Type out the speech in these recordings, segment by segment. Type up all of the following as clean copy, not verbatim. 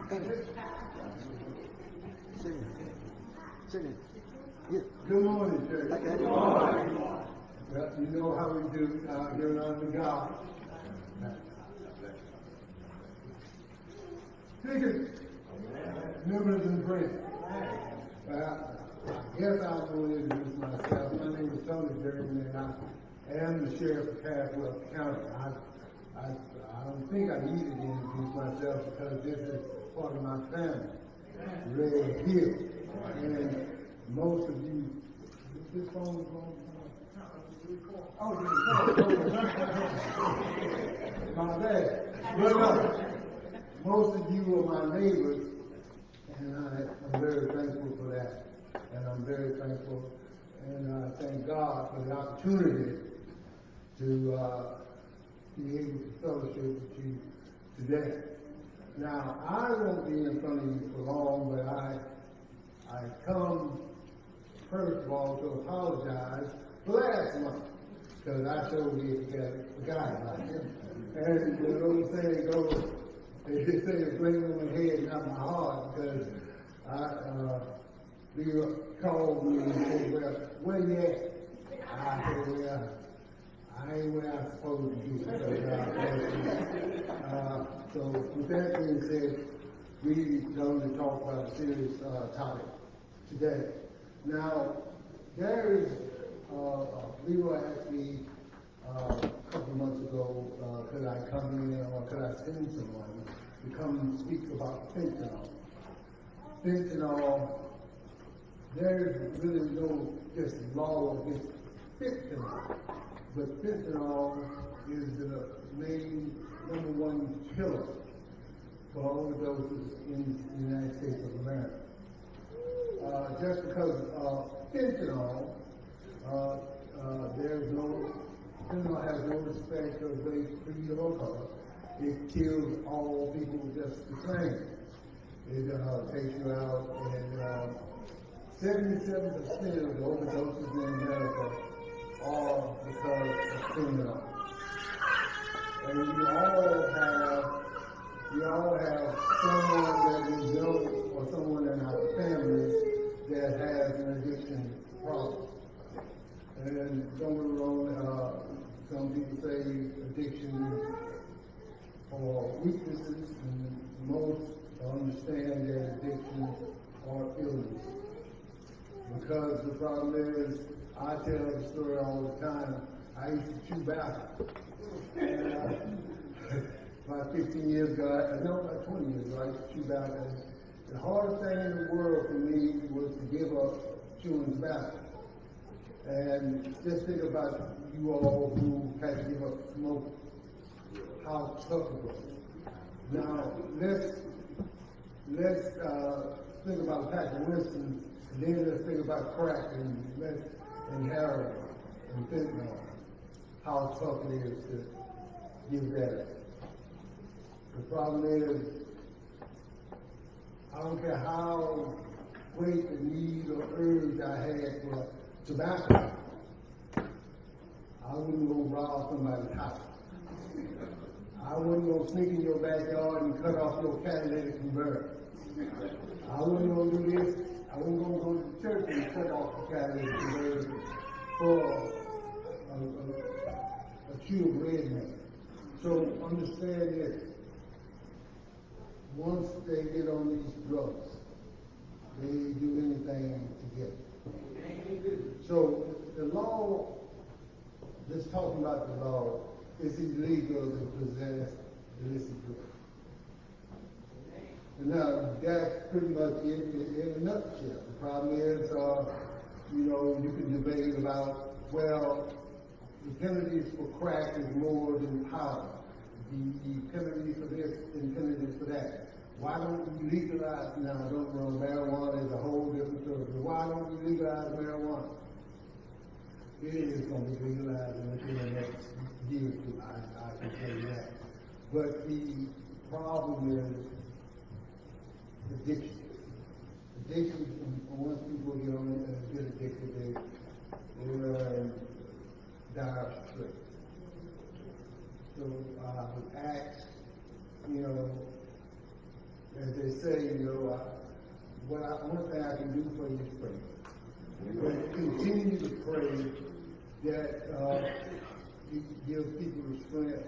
Sing it. Yeah. Good morning, church. Good morning. Well, you know how we do here under God. Deacons, members and friends. I guess I'll go and introduce myself. My name is Tony Durden, and I am the Sheriff of Caswell County. I don't think I need to introduce myself because this is part of my family, right here. And most of you, this phone is on? Oh, my bad. But no, most of you are my neighbors, and I'm very thankful for that. And I'm very thankful, and I thank God for the opportunity to be able to fellowship with you today. Now, I won't be in front of you for long, but I come, first of all, to apologize for last month, because I totally forgot about it. And the old saying goes, they say it's blame on my head, not my heart, because they called me and said, well, where you at? I said, well, I ain't where I'm supposed to be. So with that being said, we going to talk about a serious topic today. Now, there is, Leroy asked me a couple of months ago, could I come in or could I send someone to come and speak about fentanyl. Fentanyl, there is really no just law against fentanyl, but fentanyl is the main #1 killer for overdoses in the United States of America. Just because fentanyl, fentanyl has no respect of race, creed, or color. It kills all people just the same. It takes you out, and 77% of the overdoses in America are because of fentanyl. And we all have someone that we know or someone in our family that has an addiction problem. And don't get me wrong, some people say addiction are weaknesses, and most understand that addictions are illness. Because the problem is, I tell the story all the time, I used to chew tobacco. About 15 years ago, about 20 years ago, I used to chew tobacco. The hardest thing in the world for me was to give up chewing tobacco. And just think about you all who had to give up smoking, how tough it was. Now, let's think about a pack of Winston, and then let's think about crack and heroin and fentanyl, how tough it is to give that up. The problem is, I don't care how great the need or urge I had for tobacco, I wouldn't go rob somebody's house. I wouldn't go sneak in your backyard and cut off your catalytic converter. I wouldn't go do this. I wouldn't go to the church and cut off the catalytic converter for a cube red man. So understand this. Once they get on these drugs, they do anything to get it. So the law, just talking about the law, it's illegal to possess illicit drugs. And now that's pretty much it in a nutshell. The problem is, you can debate about, well, the penalties for crack is more than powder. The penalties for this and penalties for that. Why don't we legalize, now don't know, marijuana is a whole different story, but why don't we legalize marijuana? It is going to be legalized in the next year or two, I can tell you that. But the problem is addiction. Addiction, once people get on it and get addicted, they're in dire straits. So I would ask, as they say, one thing I can do for you is pray. But continue to pray that you give people the strength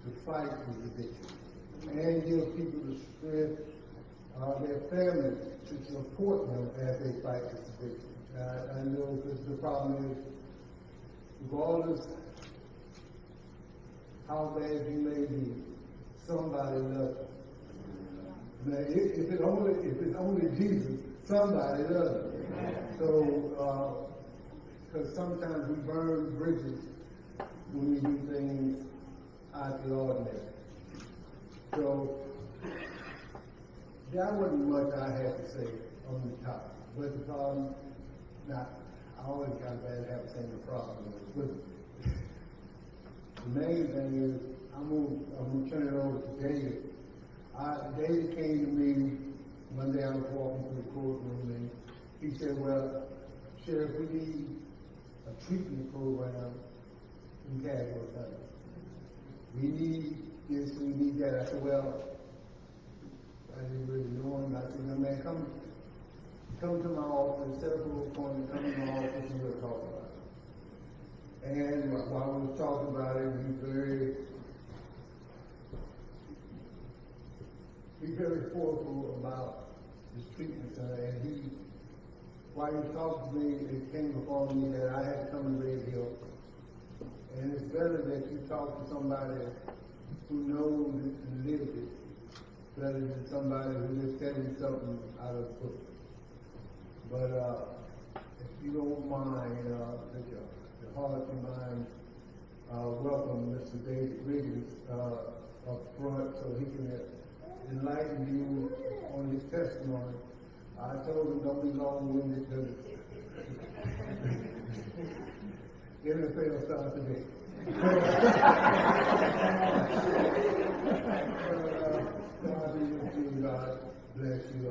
to fight with addiction, and give people the strength, their families, to support them as they fight this addiction. I know because the problem is, regardless how bad you may be, somebody loves you. Now, if it's only Jesus, somebody loves you. So, because sometimes we burn bridges when we do things out of the ordinary. So, that wasn't much I had to say on the topic. But the problem, now, I always got bad have the same problem. But the main thing is, I'm gonna turn it over to David. David came to me one day. I was walking through the courtroom, and he said, "Well, Sheriff, we need a treatment program in Casual County. We need this, we need that." I said, "Well, I didn't really know him." I said, "No, man, come to my office, set up a little appointment, come to my office, and we'll talk about it." And while we was talking about it, he's very forceful about his treatment center, and while he was talking to me, it came upon me that I had to come to Red Hill. And it's better that you talk to somebody who knows and lives it, rather than somebody who just tells you something out of the book. But if you don't mind, the heart and mind, welcome Mr. David Riggins up front so he can enlighten you on his testimony. I told him don't be long-winded because NFL starts today. God be with you, God bless you.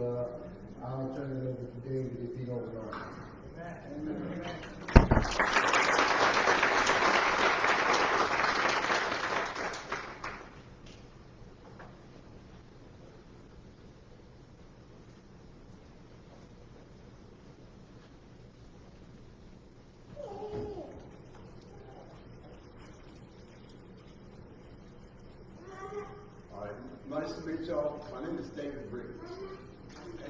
I'll turn it over to David if he don't mind. Nice to meet y'all. My name is David Riggins.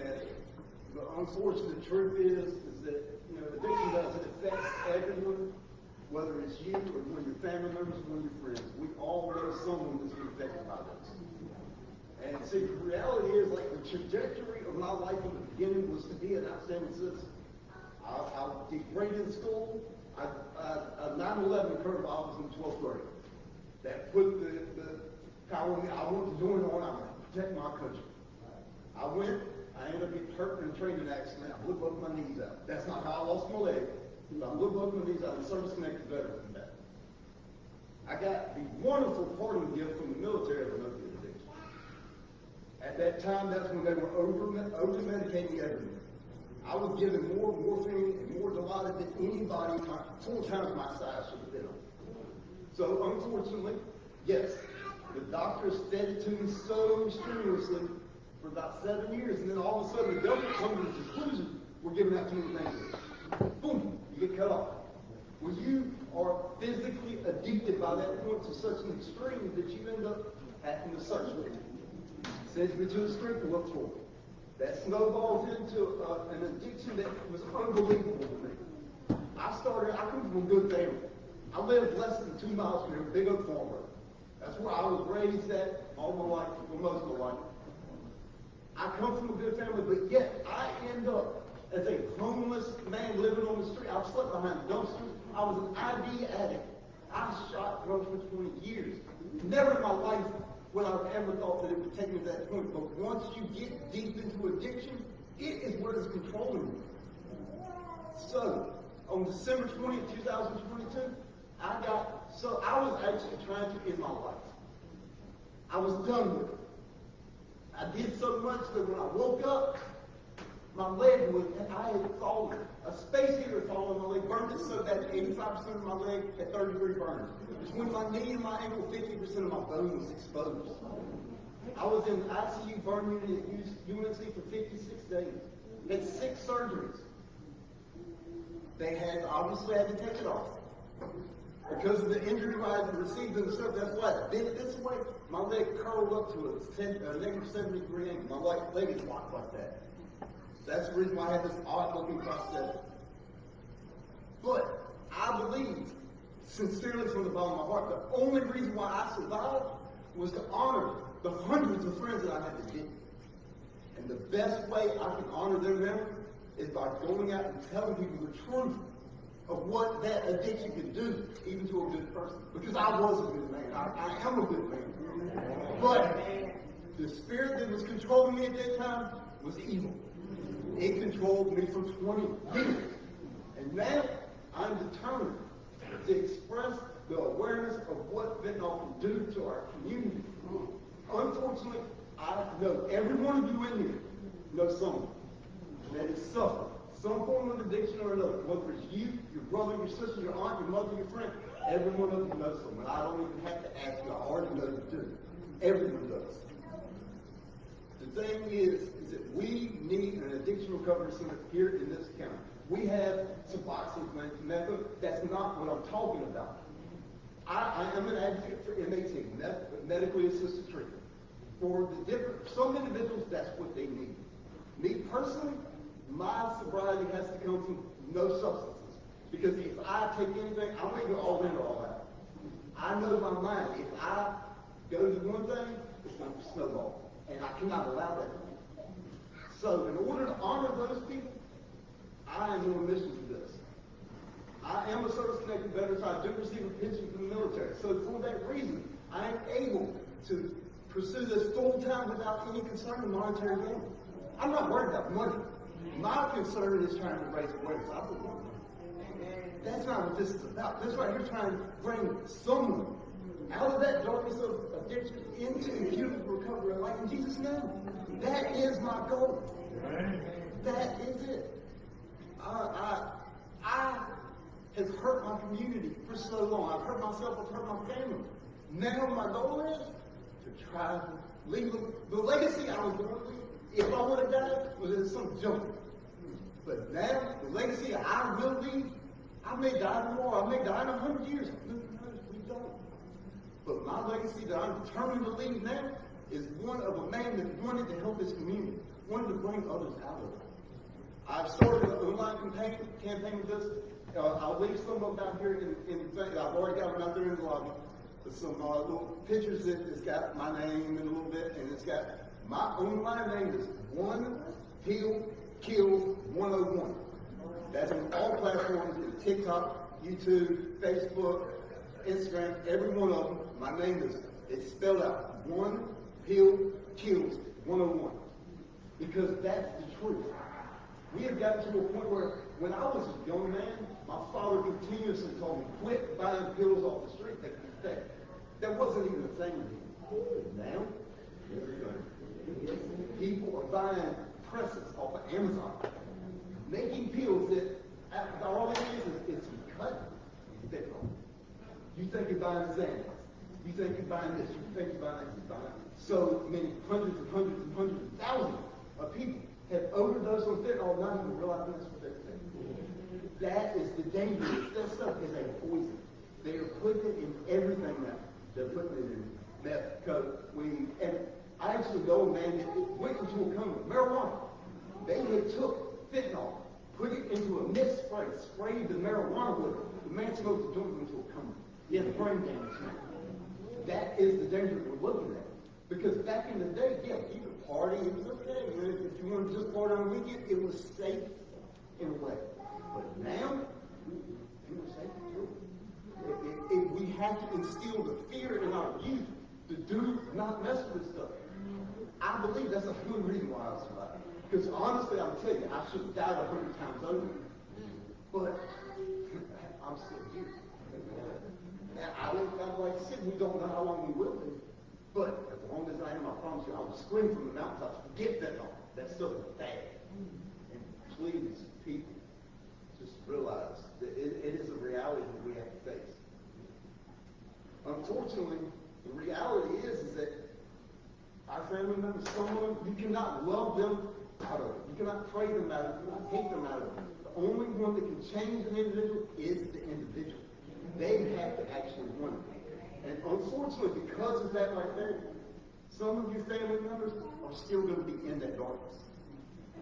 And the unfortunate truth is that, addiction doesn't affect everyone, whether it's you or one of your family members or one of your friends. We all know someone that's been affected by this. And see, the reality is, like, the trajectory of my life in the beginning was to be an outstanding citizen. I did great in school. A 9/11 occurred while I was in 12th grade. That put the power in me. I wanted to join the Army. I wanted to protect my country. I went. I ended up getting hurt in a training accident. I blew both my knees out. That's not how I lost my leg. But I blew both my knees out. I'm service-connected veteran from that. I got the wonderful parting gift from the military of an opiate addiction. At that time, that's when they were over-medicating everyone. I was given more morphine and more Dilaudid than anybody 4 times my size should have been on. So, unfortunately, yes, the doctors fed it to me so strenuously for about 7 years, and then all of a sudden the government comes to the conclusion we're giving out too many things. Boom, you get cut off. When you are physically addicted by that point to such an extreme that you end up having to search with it. Sends me to a street to look for it. That snowballs into an addiction that was unbelievable to me. I come from a good family. I lived less than 2 miles from here, Big Oak Farm Road. That's where I was raised at all my life, for most of my life. I come from a good family, but yet I end up as a homeless man living on the street. I slept behind dumpsters. I was an IV addict. I shot drugs for 20 years. Never in my life would I have ever thought that it would take me to that point. But once you get deep into addiction, it is what is controlling you. So, on December 20th, 2022, I was actually trying to end my life. I was done with it. I did so much that when I woke up, My leg was, I had fallen. A space heater had fallen on my leg, burned it so bad 85% of my leg had third-degree burns. Between my knee and my ankle, 50% of my bone was exposed. I was in ICU burn unit at UNC for 56 days. Had 6 surgeries. They had obviously had to take it off. Because of the injury I had received in the surgery, that's why I bent this way. My leg curled up to a negative 70-degree angle. My leg is locked like that. That's the reason why I had this odd-looking prosthetic. But I believe, sincerely from the bottom of my heart, the only reason why I survived was to honor the hundreds of friends that I had to get. And the best way I can honor their memory is by going out and telling people the truth of what that addiction can do, even to a good person. Because I was a good man. I am a good man. But the spirit that was controlling me at that time was evil. It controlled me for 20 years. And now I'm determined to express the awareness of what fentanyl can do to our community. Unfortunately, I know every one of you in here knows someone that has suffered some form of addiction or another. Whether it's you, your brother, your sister, your aunt, your mother, your friend, every one of you knows someone. I don't even have to ask you. I already know you do. Everyone does. The thing is that we need an addiction recovery center here in this county. We have Suboxone method. That's not what I'm talking about. I am an advocate for MAT, medically assisted treatment. For the different, some individuals, that's what they need. Me personally, my sobriety has to come from no substances. Because if I take anything, I'm going to go all in or all out. I know my mind. If I go to one thing, it's going to snowball. And I cannot allow that. So in order to honor those people, I am on a mission for this. I am a service-connected veteran, so I do receive a pension from the military. So for that reason, I am able to pursue this full-time without any concern of monetary gain. I'm not worried about money. My concern is trying to raise awareness. I believe that's not what this is about. This right here is trying to bring someone out of that darkness of addiction into beautiful recovery and life in Jesus' name. That is my goal. That is it. I have hurt my community for so long. I've hurt myself, I've hurt my family. Now my goal is to try to leave the legacy I was born with. If I would have died, was in some junk. But now, the legacy I will leave, I may die tomorrow, I may die in 100 years. Who knows? We don't. But my legacy that I'm determined to leave now is one of a man that wanted to help his community, wanted to bring others out of it. I've started an online campaign with this. I'll leave some of them out here I've already got them out there in the lobby. With some little pictures that it's got my name in a little bit, and it's got my online name is 1 Heal Kills 101. That's on all platforms, TikTok, YouTube, Facebook, Instagram, every one of them. My name is, it's spelled out, 1 Heal Kills 101. Because that's the truth. We have gotten to a point where, when I was a young man, my father continuously told me, quit buying pills off the street. That wasn't even a thing to me. Now, people are buying presses off of Amazon, making pills that all it is some cutting. You think you're buying Xanax. You think you're buying this. You think you're buying that. You're buying so many hundreds and hundreds and hundreds of thousands of people have overdosed on fentanyl, not even realizing that's what they're taking. That is the danger. That stuff is a poison. They are putting it in everything now. They're putting it in meth, coke, weed, and I actually know a man that went into a coma with marijuana. They had took fentanyl, put it into a mist spray, sprayed the marijuana with it. The man smoked the joint into a coma. He had brain damage now. That is the danger that we're looking at. Because back in the day, yeah, you could party, it was okay. If you wanted to just party on the weekend, it was safe in a way. But now, it was safe too. We have to instill the fear in our youth to do not mess with this stuff. I believe that's a good reason why I survived. Because honestly, I'm telling you, I should have died 100 times over. But I'm still here. And I like I said, we don't know how long we will be. But as long as I am, I promise you, I will scream from the mountaintops, forget fentanyl. That stuff is bad. please, people, just realize that it is a reality that we have to face. Unfortunately, the reality is that our family members, someone, you cannot love them out of it. You cannot pray them out of it. You cannot hate them out of it. The only one that can change an individual is the individual. They have to actually want it. And unfortunately, because of that right there, some of your family members are still going to be in that darkness.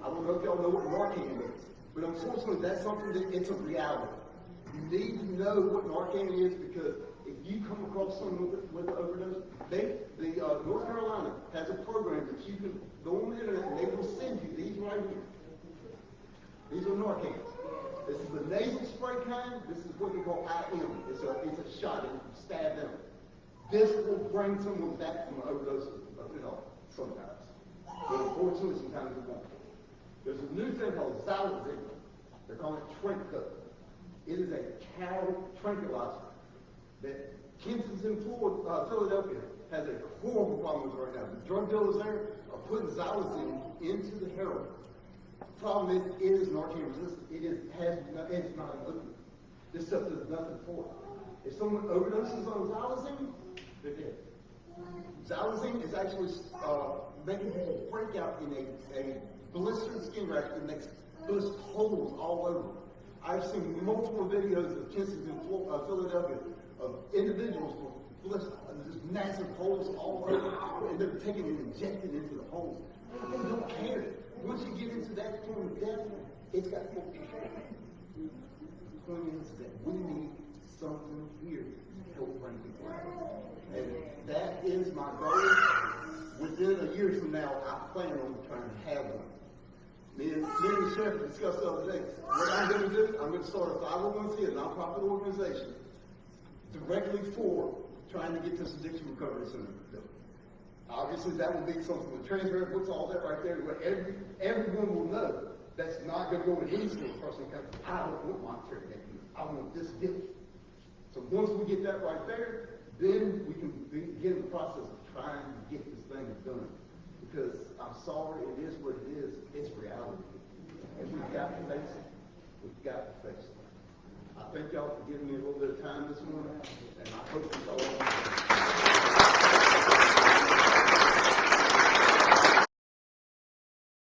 I don't know if y'all know what Narcan is, but unfortunately, that's something that it's a reality. You need to know what Narcan is, because if you come across someone with an overdose, North Carolina has a program that you can go on the internet and they will send you these right here. These are Narcan. This is the nasal spray kind. This is what they call IM. It's a shot and you stab them. This will bring someone back from an overdose of fentanyl sometimes. But unfortunately, sometimes it won't. There's a new thing called Xylazine. They're calling it Trinco. It is a cow tranquilizer that Kensington, Philadelphia, has a horrible problem with right now. The drug dealers there are putting Xylazine into the heroin. The problem is, it is Narcan resistant. It's not an opiate. This stuff does nothing for it. If someone overdoses on Xylazine, they're dead. Xylazine is actually making people break out in a blistered skin rash that makes blister holes all over. I've seen multiple videos of Kensington, Philadelphia, of individuals with blisters, just massive holes all over, and they're taking it and injecting into the holes. They don't care. Once you get into that form of death, it's got full control. The point is that we need something here to help bring people out. And that is my goal. Within a year from now, I plan on trying to have one. Me and the sheriff discussed the other day. What I'm going to do, I'm going to start a 501c, a nonprofit organization, directly for trying to get this addiction recovery center built. Obviously, that will be something with transfer books, all that right there, where everyone will know that's not going to go in any single person because I don't want monetary gain. I want this gift. So once we get that right there, then we can begin the process of trying to get this thing done. Because I'm sorry, it is what it is. It's reality. And we've got to face it. We've got to face it. I thank y'all for giving me a little bit of time this morning, and I hope you all